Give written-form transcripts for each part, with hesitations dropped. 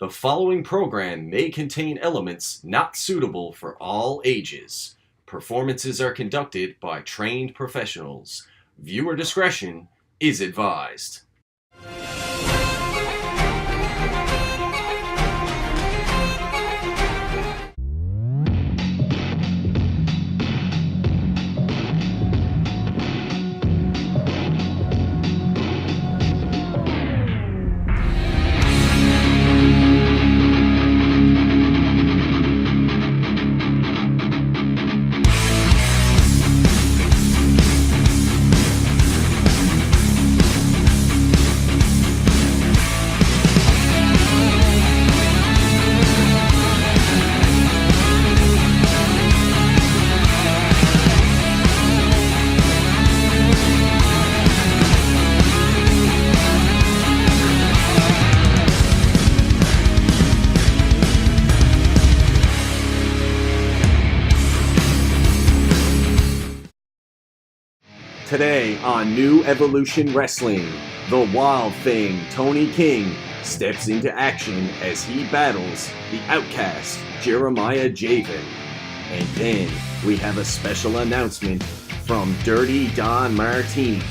The following program may contain elements not suitable for all ages. Performances are conducted by trained professionals. Viewer discretion is advised. Today on New Evolution Wrestling, the Wild Thing, Tony King, steps into action as he battles the Outcast, Jeremiah Jayven. And then we have a special announcement from Dirty Don Martini.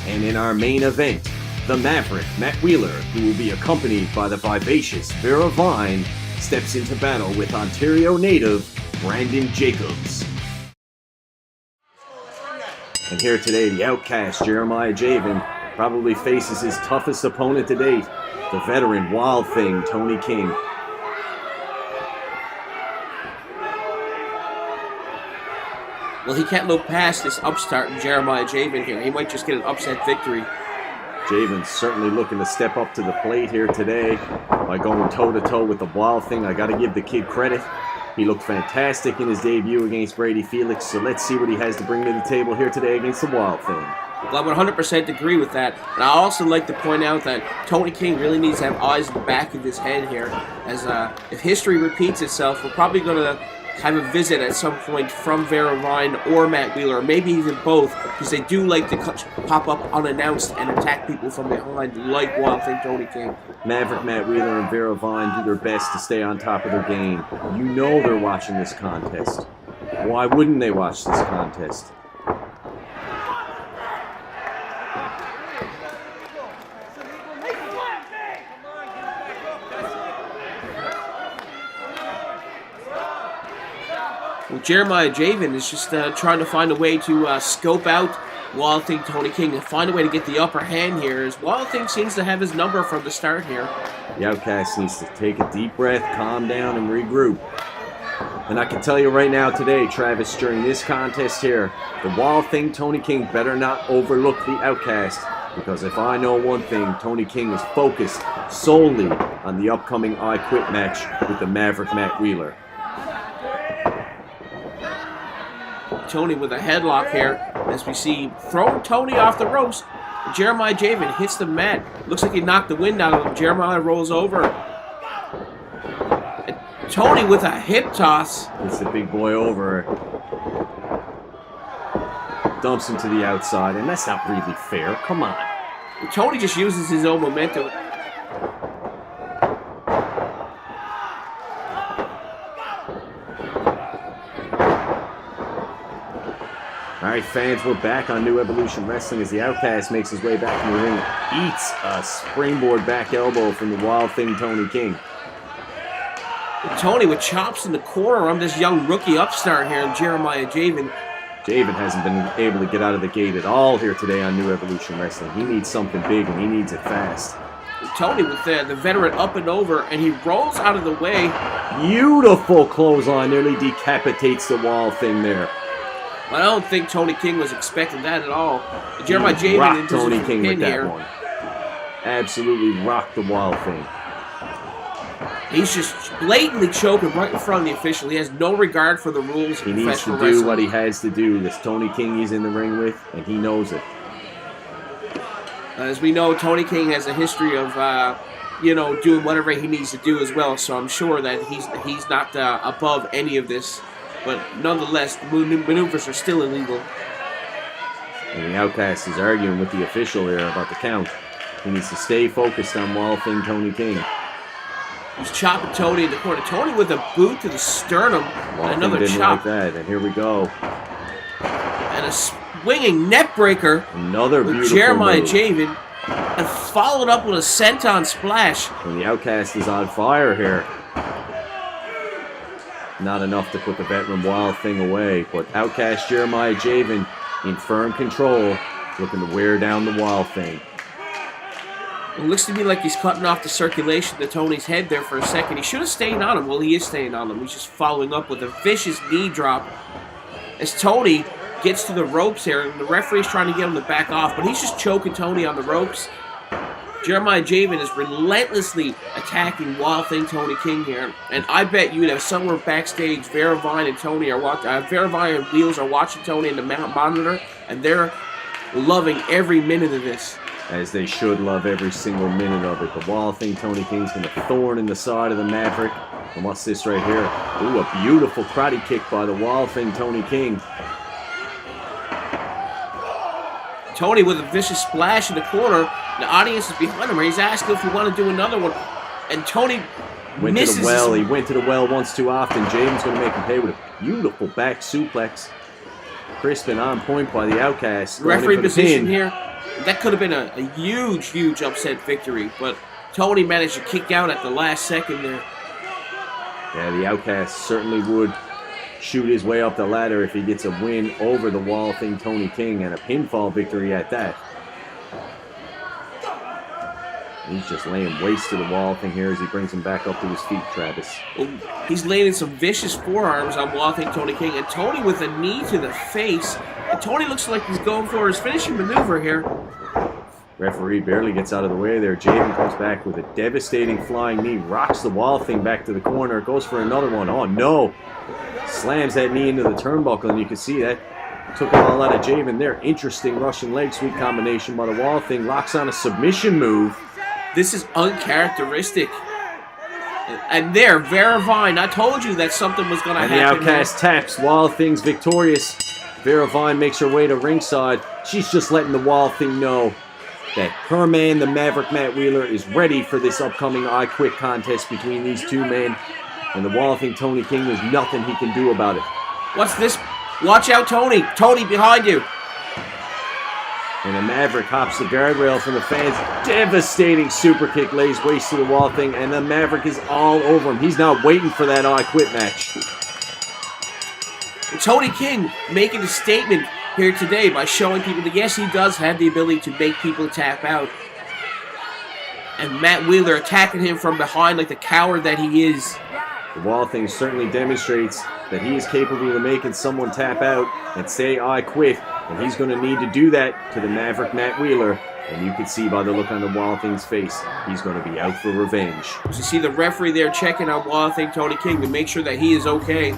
And in our main event, the Maverick, Matt Wheeler, who will be accompanied by the vivacious Vera Vyne, steps into battle with Ontario native Brandon Jacobs. And here today, the Outcast, Jeremiah Jayven, probably faces his toughest opponent to date, the veteran Wild Thing, Tony King. Well, he can't look past this upstart Jeremiah Jayven here. He might just get an upset victory. Jayven's certainly looking to step up to the plate here today by going toe-to-toe with the Wild Thing. I got to give the kid credit. He looked fantastic in his debut against Brady Felix, so let's see what he has to bring to the table here today against the Wild Thing. Well, I would 100% agree with that. And I also like to point out that Tony King really needs to have eyes in the back of his head here, as if history repeats itself, we're probably going to have a visit at some point from Vera Vyne or Matt Wheeler, or maybe even both, because they do like to pop up unannounced and attack people from behind, like Wild Thing Tony King. Maverick, Matt Wheeler, and Vera Vyne do their best to stay on top of their game. You know they're watching this contest. Why wouldn't they watch this contest? Well, Jeremiah Jayven is just trying to find a way to scope out Wild Thing Tony King and find a way to get the upper hand here, as Wild Thing seems to have his number from the start here. The Outcast needs to take a deep breath, calm down, and regroup. And I can tell you right now today, Travis, during this contest here, the Wild Thing Tony King better not overlook the Outcast, because if I know one thing, Tony King is focused solely on the upcoming I Quit match with the Maverick Matt Wheeler. Tony with a headlock here, as we see throwing Tony off the ropes. Jeremiah Jayven hits the mat. Looks like he knocked the wind out of him. Jeremiah rolls over. And Tony with a hip toss. Hits the big boy over. Dumps him to the outside, and that's not really fair. Come on. Tony just uses his own momentum. Alright, fans, we're back on New Evolution Wrestling as the Outcast makes his way back from the ring. Eats a springboard back elbow from the Wild Thing Tony King. Tony with chops in the corner on this young rookie upstart here, Jeremiah Jayven. Jayven hasn't been able to get out of the gate at all here today on New Evolution Wrestling. He needs something big, and he needs it fast. Tony with the veteran up and over, and he rolls out of the way. Beautiful clothesline, nearly decapitates the Wild Thing there. I don't think Tony King was expecting that at all. Jeremiah Jayven into Tony King with that here. one. Absolutely rocked the Wild Thing. He's just blatantly choking right in front of the official. He has no regard for the rules of professional wrestling. He needs to do what he has to do. This Tony King he's in the ring with, and he knows it. As we know, Tony King has a history of, doing whatever he needs to do as well. So I'm sure that he's not above any of this. But nonetheless, the maneuvers are still illegal. And the Outcast is arguing with the official there about the count. He needs to stay focused on Wild Thing Tony King. He's chopping Tony in the corner. Tony with a boot to the sternum. And another didn't chop. like that, and here we go. And a swinging neck breaker. Another with beautiful Jeremiah move. Jayven. And followed up with a senton splash. And the Outcast is on fire here. Not enough to put the veteran Wild Thing away, but Outcast Jeremiah Jayven in firm control, looking to wear down the Wild Thing. It looks to me like he's cutting off the circulation to Tony's head there for a second. He should have stayed on him. Well, he is staying on him. He's just following up with a vicious knee drop as Tony gets to the ropes here, and the referee's trying to get him to back off, but he's just choking Tony on the ropes. Jeremiah Jayven is relentlessly attacking Wild Thing Tony King here, and I bet you that somewhere backstage, Vera Vyne and Tony are watching. Vera Vyne and Wheels are watching Tony in the monitor, and they're loving every minute of this. As they should love every single minute of it. The Wild Thing Tony King's going to thorn in the side of the Maverick. And what's this right here? Ooh, a beautiful karate kick by the Wild Thing Tony King. Tony with a vicious splash in the corner. The audience is behind him. He's asking if we want to do another one. And Tony misses. To the well. He went to the well once too often. Jayven's going to make him pay with a beautiful back suplex. Crisp and on point by the Outcast. Referee position here. That could have been a huge, huge upset victory. But Tony managed to kick out at the last second there. Yeah, the Outcast certainly would shoot his way up the ladder if he gets a win over the Wild Thing Tony King, and a pinfall victory at that. He's just laying waste to the Wild Thing here as he brings him back up to his feet, Travis. Well, he's laying some vicious forearms on Wild Thing Tony King, and Tony with a knee to the face. And Tony looks like he's going for his finishing maneuver here. Referee barely gets out of the way there. Jayven comes back with a devastating flying knee, rocks the Wild Thing back to the corner, goes for another one. Oh no! Slams that knee into the turnbuckle, and you can see that took it all out of Jayven there. Interesting Russian leg sweep combination by the Wild Thing. Locks on a submission move. This is uncharacteristic. And there, Vera Vyne, I told you that something was going to happen. And the Outcast taps. Wild Thing's victorious. Vera Vyne makes her way to ringside. She's just letting the Wild Thing know that her man, the Maverick Matt Wheeler, is ready for this upcoming I Quit contest between these two men. And the Wild Thing Tony King, there's nothing he can do about it. What's this? Watch out, Tony. Tony, behind you. And the Maverick hops the guardrail from the fans. Devastating super kick lays waste to the Wild Thing, and the Maverick is all over him. He's not waiting for that I Quit match. And Tony King making a statement here today by showing people that yes, he does have the ability to make people tap out. And Matt Wheeler attacking him from behind like the coward that he is. The Wild Thing certainly demonstrates that he is capable of making someone tap out and say, I quit. And he's going to need to do that to the Maverick Matt Wheeler. And you can see by the look on the Wild Thing's face, he's going to be out for revenge. You see the referee there checking on Wild Thing Tony King to make sure that he is okay.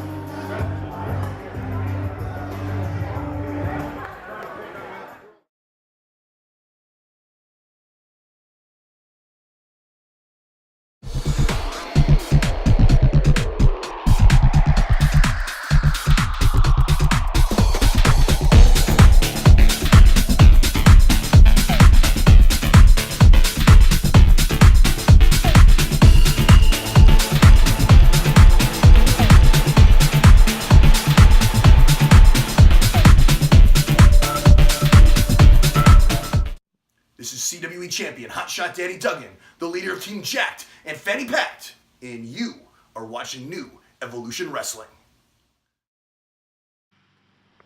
CWE champion Hotshot Danny Duggan, the leader of Team Jacked and Fanny Packed, and you are watching New Evolution Wrestling.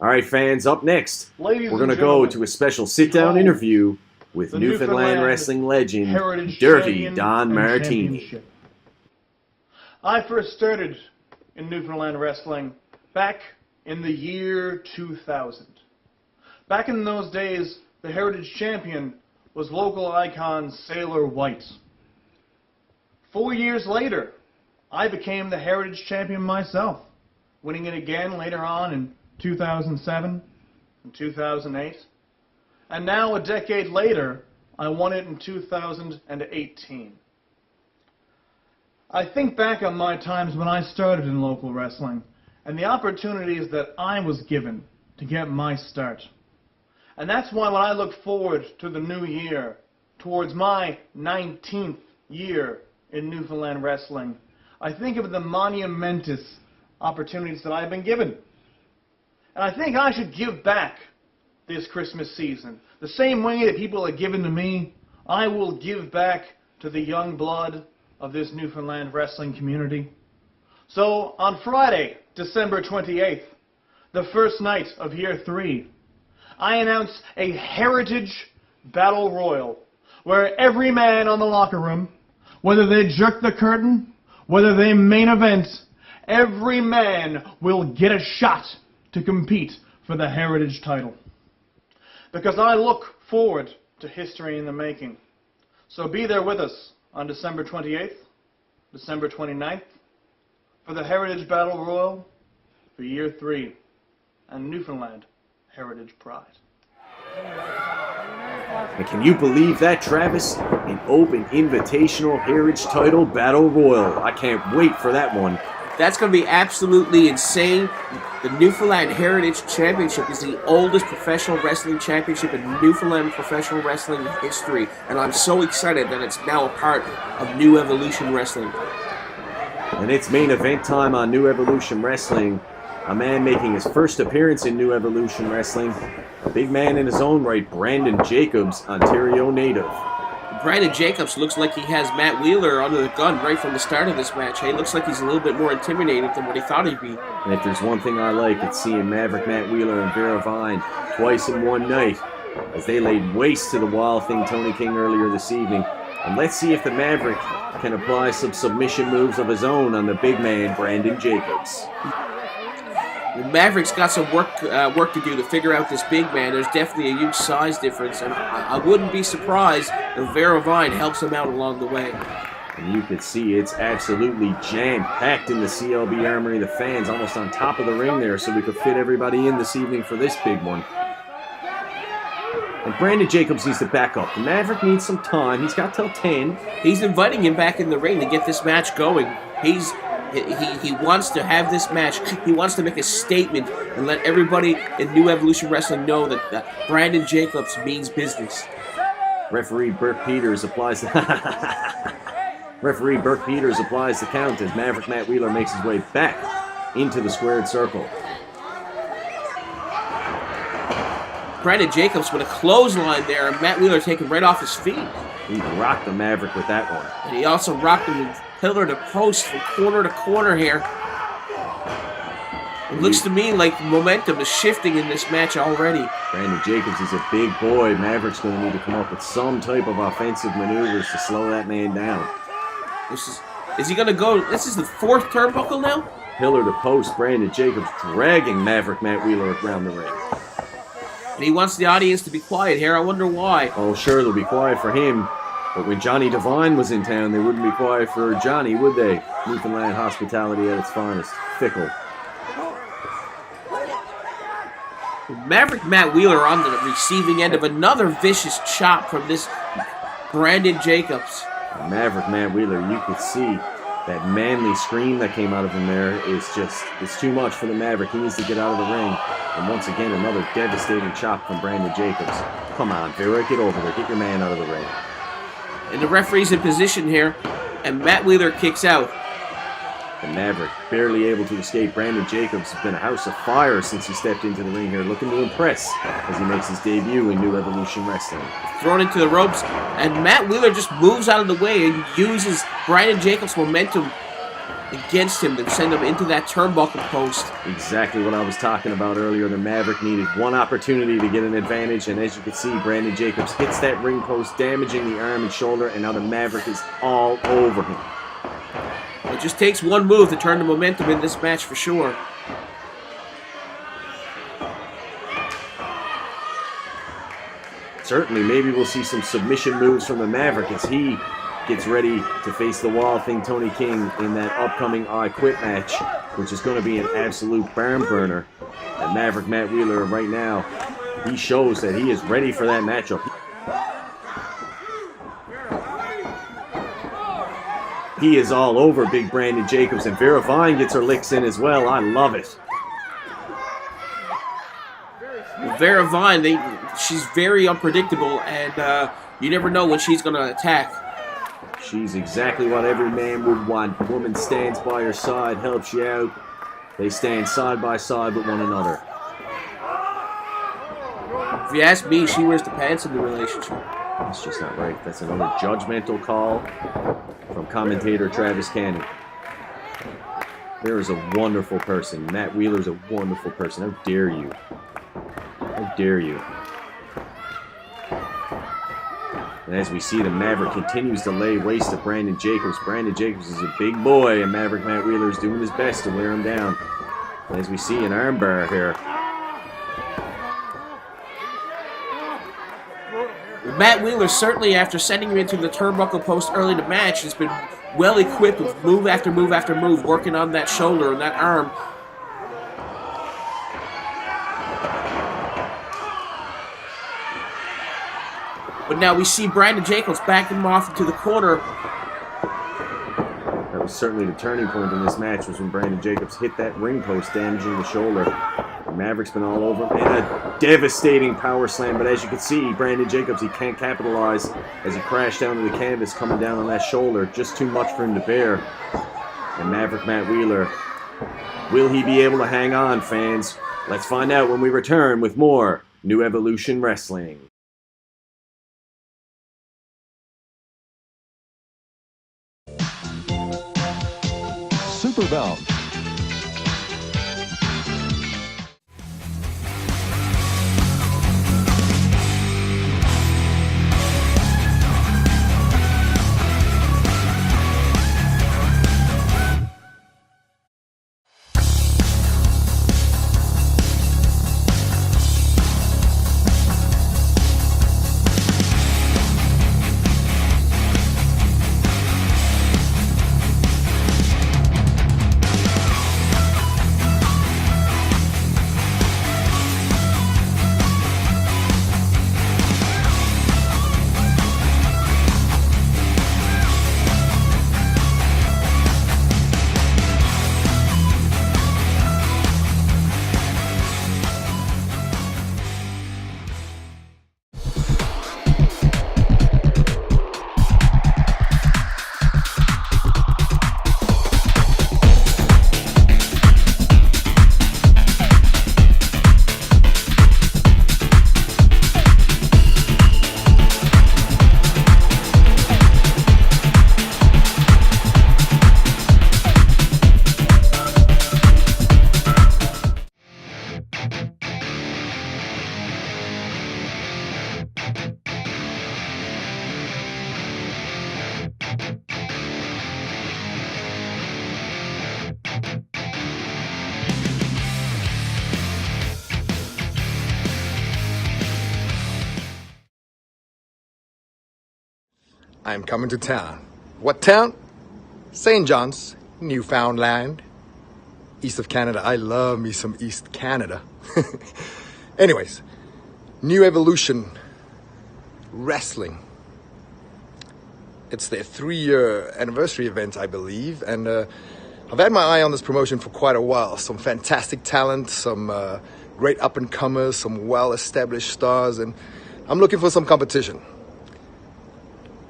All right, fans, up next, Ladies we're going to go to a special sit-down interview with the Newfoundland wrestling legend, Dirty Don Martini. I first started in Newfoundland wrestling back in the year 2000. Back in those days, the Heritage Champion was local icon Sailor White. 4 years later, I became the Heritage Champion myself, winning it again later on in 2007 and 2008. And now, a decade later, I won it in 2018. I think back on my times when I started in local wrestling and the opportunities that I was given to get my start. And that's why when I look forward to the new year, towards my 19th year in Newfoundland wrestling, I think of the monumentous opportunities that I've been given. And I think I should give back this Christmas season. The same way that people are given to me, I will give back to the young blood of this Newfoundland wrestling community. So on Friday, December 28th, the first night of year 3, I announce a Heritage Battle Royal, where every man on the locker room, whether they jerk the curtain, whether they main event, every man will get a shot to compete for the Heritage title. Because I look forward to history in the making. So be there with us on December 28th, December 29th, for the Heritage Battle Royal for year 3 and Newfoundland Heritage Pride. And can you believe that, Travis? An open invitational Heritage title battle royal. I can't wait for that one. That's going to be absolutely insane. The Newfoundland Heritage Championship is the oldest professional wrestling championship in Newfoundland professional wrestling history, and I'm so excited that it's now a part of New Evolution Wrestling. And it's main event time on New Evolution Wrestling. A man making his first appearance in New Evolution Wrestling. A big man in his own right, Brandon Jacobs, Ontario native. Brandon Jacobs looks like he has Matt Wheeler under the gun right from the start of this match. He looks like he's a little bit more intimidating than what he thought he'd be. And if there's one thing I like, it's seeing Maverick, Matt Wheeler, and Vera Vyne twice in one night as they laid waste to the Wild Thing Tony King earlier this evening. And let's see if the Maverick can apply some submission moves of his own on the big man, Brandon Jacobs. Maverick's got some work to do to figure out this big man. There's definitely a huge size difference, and I wouldn't be surprised if Vera Vyne helps him out along the way. And you can see it's absolutely jam-packed in the CLB Armory. The fans almost on top of the ring there, so we could fit everybody in this evening for this big one. And Brandon Jacobs needs to back up. The Maverick needs some time. He's got till 10. He's inviting him back in the ring to get this match going. He wants to have this match. He wants to make a statement and let everybody in New Evolution Wrestling know that Brandon Jacobs means business. Referee Burke Peters applies the count as Maverick Matt Wheeler makes his way back into the squared circle. Brandon Jacobs with a clothesline there, and Matt Wheeler taken right off his feet. He rocked the Maverick with that one. And he also rocked him pillar to post from corner to corner here. It looks to me like momentum is shifting in this match already. Brandon Jacobs is a big boy. Maverick's going to need to come up with some type of offensive maneuvers to slow that man down. Is he going to go? This is the 4th turnbuckle now? Pillar to post, Brandon Jacobs dragging Maverick Matt Wheeler around the ring. And he wants the audience to be quiet here. I wonder why. Oh, sure, they'll be quiet for him. But when Johnny Devine was in town, they wouldn't be quiet for Johnny, would they? Newfoundland hospitality at its finest. Fickle. Maverick Matt Wheeler on the receiving end of another vicious chop from this Brandon Jacobs. And Maverick Matt Wheeler, you could see that manly scream that came out of him there is just, it's too much for the Maverick. He needs to get out of the ring. And once again, another devastating chop from Brandon Jacobs. Come on, Vera, get over there. Get your man out of the ring. And the referee's in position here, and Matt Wheeler kicks out. The Maverick barely able to escape. Brandon Jacobs has been a house of fire since he stepped into the ring here, looking to impress as he makes his debut in New Evolution Wrestling. Thrown into the ropes, and Matt Wheeler just moves out of the way and uses Brandon Jacobs' momentum against him to send him into that turnbuckle post. Exactly what I was talking about earlier. The Maverick needed one opportunity to get an advantage, and as you can see, Brandon Jacobs hits that ring post, damaging the arm and shoulder, and now the Maverick is all over him. It just takes one move to turn the momentum in this match for sure. Certainly, maybe we'll see some submission moves from the Maverick as he gets ready to face the Wild Thing Tony King in that upcoming I Quit match, which is going to be an absolute barn burner. And Maverick Matt Wheeler right now, he shows that he is ready for that matchup. He is all over big Brandon Jacobs, and Vera Vyne gets her licks in as well. I love it. Vera Vyne, she's very unpredictable, and you never know when she's going to attack. She's exactly what every man would want. Woman stands by your side, helps you out. They stand side by side with one another. If you ask me, she wears the pants in the relationship. That's just not right. That's another judgmental call from commentator Travis Cannon. There is a wonderful person. Matt Wheeler's a wonderful person. How dare you? How dare you? And as we see, the Maverick continues to lay waste to Brandon Jacobs. Brandon Jacobs is a big boy, and Maverick Matt Wheeler is doing his best to wear him down. And as we see an armbar here. Matt Wheeler, certainly after sending him into the turnbuckle post early in the match, has been well equipped with move after move after move, working on that shoulder and that arm. But now we see Brandon Jacobs backing him off into the corner. That was certainly the turning point in this match, was when Brandon Jacobs hit that ring post, damaging the shoulder. The Maverick's been all over him, and a devastating power slam. But as you can see, Brandon Jacobs, he can't capitalize as he crashed down to the canvas, coming down on that shoulder. Just too much for him to bear. And Maverick Matt Wheeler, will he be able to hang on, fans? Let's find out when we return with more New Evolution Wrestling. Superbound. I'm coming to town. What town? St. John's, Newfoundland. East of Canada. I love me some East Canada. Anyways, New Evolution Wrestling. It's their 3-year anniversary event, I believe, and I've had my eye on this promotion for quite a while. Some fantastic talent, some great up-and-comers, some well-established stars, and I'm looking for some competition.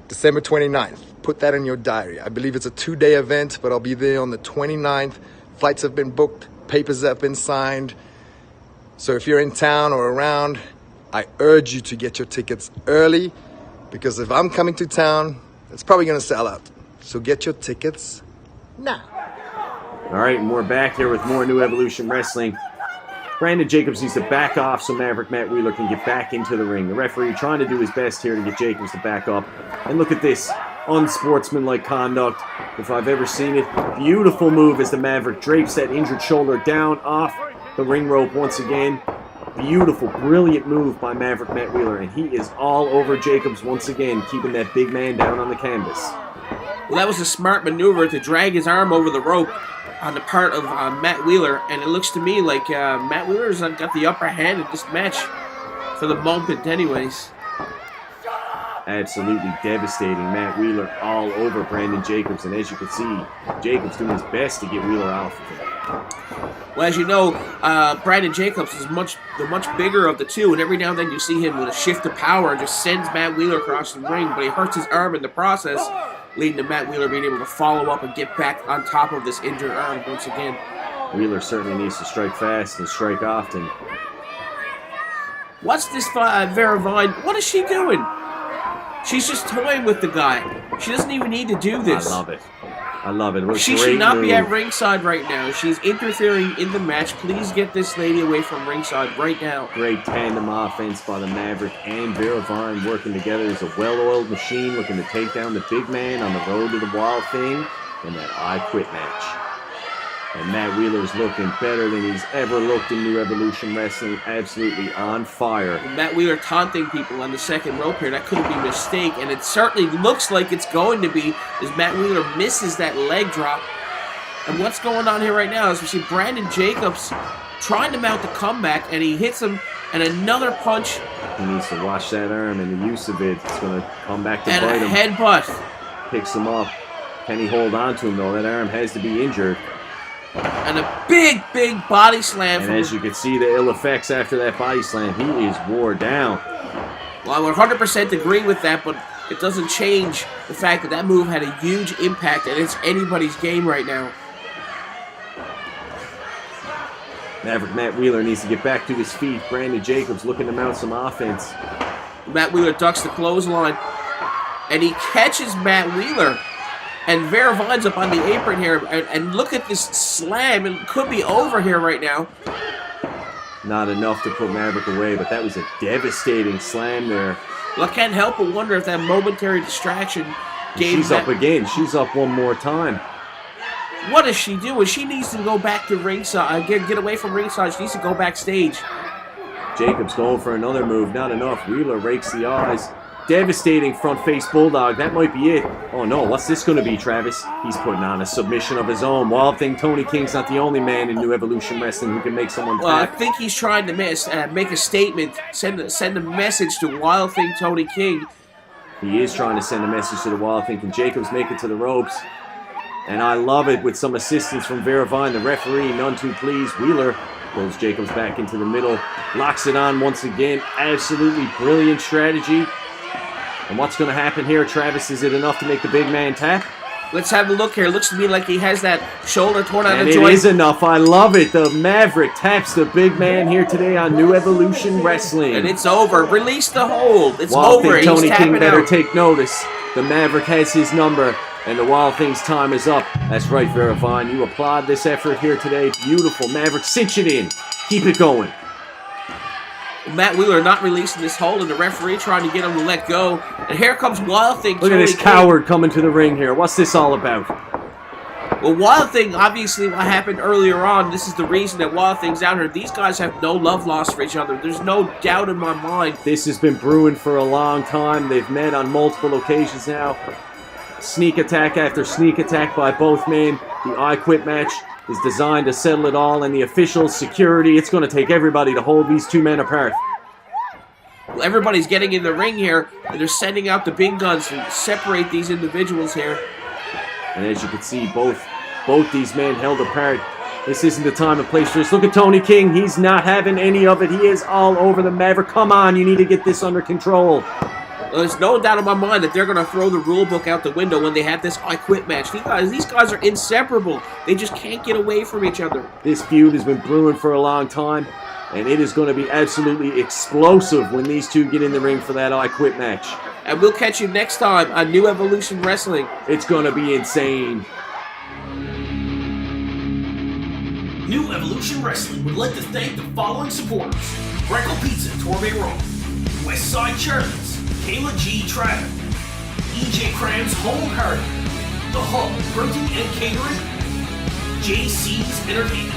December 29th. Put that in your diary. I believe it's a 2-day event, but I'll be there on the 29th. Flights have been booked. Papers have been signed. So if you're in town or around, I urge you to get your tickets early, because if I'm coming to town, it's probably going to sell out. So get your tickets now. All right, and we're back here with more New Evolution Wrestling. Brandon Jacobs needs to back off so Maverick Matt Wheeler can get back into the ring. The referee trying to do his best here to get Jacobs to back up. And look at this unsportsmanlike conduct, if I've ever seen it. Beautiful move as the Maverick drapes that injured shoulder down off the ring rope once again. Beautiful, brilliant move by Maverick Matt Wheeler, and he is all over Jacobs once again, keeping that big man down on the canvas. Well, that was a smart maneuver to drag his arm over the rope on the part of Matt Wheeler, and it looks to me like Matt Wheeler's got the upper hand in this match for the moment anyways. Absolutely devastating. Matt Wheeler all over Brandon Jacobs, and as you can see, Jacobs doing his best to get Wheeler off of him. Well, as you know, Brandon Jacobs is the much bigger of the two, and every now and then you see him with a shift of power and just sends Matt Wheeler across the ring, but he hurts his arm in the process. leading to Matt Wheeler being able to follow up and get back on top of this injured arm once again. Wheeler certainly needs to strike fast and strike often. What's this Vera Vyne? What is she doing? She's just toying with the guy. She doesn't even need to do this. I love it. I love it. What a She great should not move. be at ringside right now. She's interfering in the match. Please get this lady away from ringside right now. Great tandem offense by the Maverick and Vera Vyne working together as a well-oiled machine looking to take down the big man on the road to the Wild Thing in that I Quit match. And Matt Wheeler's looking better than he's ever looked in New Evolution Wrestling. Absolutely on fire. And Matt Wheeler taunting people on the second rope here. That could be a mistake, and it certainly looks like it's going to be as Matt Wheeler misses that leg drop. And what's going on here right now is we see Brandon Jacobs trying to mount the comeback, and he hits him, and another punch. He needs to watch that arm and the use of it. It's going to come back to And bite a him. headbutt. Picks him up. Can he hold on to him, though? That arm has to be injured. And a big, big body slam. And as you can see, the ill effects after that body slam, he is wore down. Well, I would 100% agree with that, but it doesn't change the fact that that move had a huge impact, and it's anybody's game right now. Maverick Matt Wheeler needs to get back to his feet. Brandon Jacobs looking to mount some offense. Matt Wheeler ducks the clothesline, and he catches Matt Wheeler. And Vera Vyne's up on the apron here, and look at this slam. It could be over here right now. Not enough to put Maverick away, but that was a devastating slam there. Well, I can't help but wonder if that momentary distraction gave She's up again. She's up one more time. What is she doing? She needs to go back to ringside. Get away from ringside. She needs to go backstage. Jacobs going for another move. Not enough. Wheeler rakes the eyes. Devastating front face bulldog. That might be it. Oh no, what's this going to be, Travis? He's putting on a submission of his own. Wild Thing Tony King's not the only man in New Evolution Wrestling who can make someone Well, I tap. think he's trying to make a statement, send a message to Wild Thing Tony King. He is trying to send a message to the Wild Thing. Can Jacobs make it to the ropes? And I love it with some assistance from Vera Vyne, the referee, none too pleased. Wheeler pulls Jacobs back into the middle, locks it on once again. Absolutely brilliant strategy. And what's going to happen here, Travis? Is it enough to make the big man tap? Let's have a look here. It looks to me like he has that shoulder torn out And of it joint. is enough. I love it. The Maverick taps the big man here today on New Evolution Wrestling. And it's over. Release the hold. It's Wild over. Thing Tony He's tapping King better out. take notice. The Maverick has his number, and the Wild Thing's time is up. That's right, Vera Vyne. You applaud this effort here today. Beautiful. Maverick, cinch it in. Keep it going. Matt Wheeler not releasing this hold, and the referee trying to get him to let go. And here comes Wild Thing. Look at this coward coming to the ring here. What's this all about? Well, Wild Thing, obviously what happened earlier on, this is the reason that Wild Thing's out here. These guys have no love lost for each other. There's no doubt in my mind. This has been brewing for a long time. They've met on multiple occasions now. Sneak attack after sneak attack by both men. The I Quit match is designed to settle it all, and the officials, security, it's going to take everybody to hold these two men apart. Well, everybody's getting in the ring here, and they're sending out the big guns to separate these individuals here. And as you can see, both these men held apart. This isn't the time and place for this. Look at Tony King. He's not having any of it. He is all over the Maverick. Come on, you need to get this under control. Well, there's no doubt in my mind that they're going to throw the rule book out the window when they have this I Quit match. These guys are inseparable. They just can't get away from each other. This feud has been brewing for a long time, and it is going to be absolutely explosive when these two get in the ring for that I Quit match. And we'll catch you next time on New Evolution Wrestling. It's going to be insane. New Evolution Wrestling would like to thank the following supporters: Greco Pizza, Torbe Road, Westside Charlie's, Kayla G. Travel, EJ Cram's Home Garden, The Hub Printing and Catering, JC's Entertainment.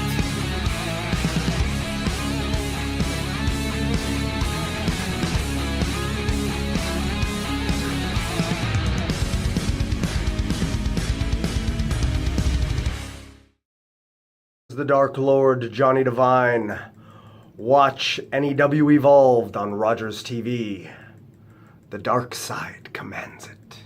The Dark Lord, Johnny Devine. Watch NEW Evolved on Rogers TV. The dark side commands it.